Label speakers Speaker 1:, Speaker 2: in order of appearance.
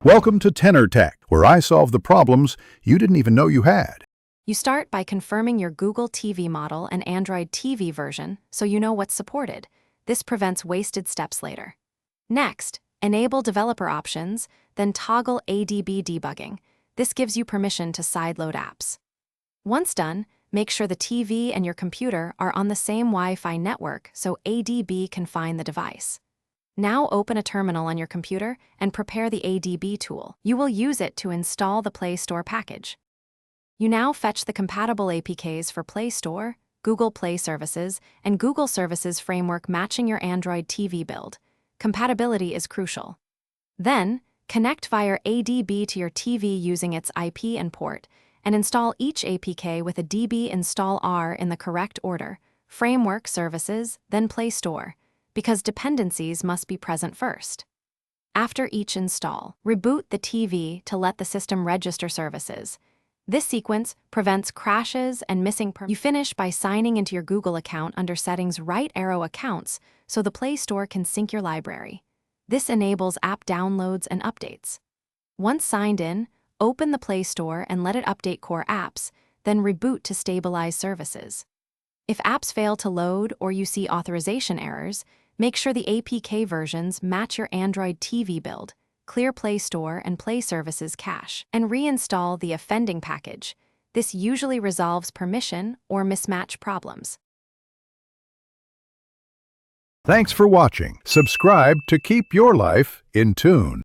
Speaker 1: Welcome to Tenor Tech, where I solve the problems you didn't even know you had.
Speaker 2: You start by confirming your Google TV model and Android TV version so you know what's supported. This prevents wasted steps later. Next, enable developer options, then toggle ADB debugging. This gives you permission to sideload apps. Once done, make sure the TV and your computer are on the same Wi-Fi network so ADB can find the device. Now open a terminal on your computer and prepare the ADB tool. You will use it to install the Playstore package. You now fetch the compatible APKs for Playstore, Google Play Services, and Google Services Framework matching your Android TV build. Compatibility is crucial. Then, connect via ADB to your TV using its IP and port, and install each APK with a DB install R in the correct order, Framework Services, then Playstore, because dependencies must be present first. After each install, reboot the TV to let the system register services. This sequence prevents crashes and missing permissions. You finish by signing into your Google account under Settings right arrow Accounts so the Play Store can sync your library. This enables app downloads and updates. Once signed in, open the Play Store and let it update core apps, then reboot to stabilize services. If apps fail to load or you see authorization errors, make sure the APK versions match your Android TV build, clear Play Store and Play Services cache, and reinstall the offending package. This usually resolves permission or mismatch problems.
Speaker 1: Thanks for watching. Subscribe to keep your life in tune.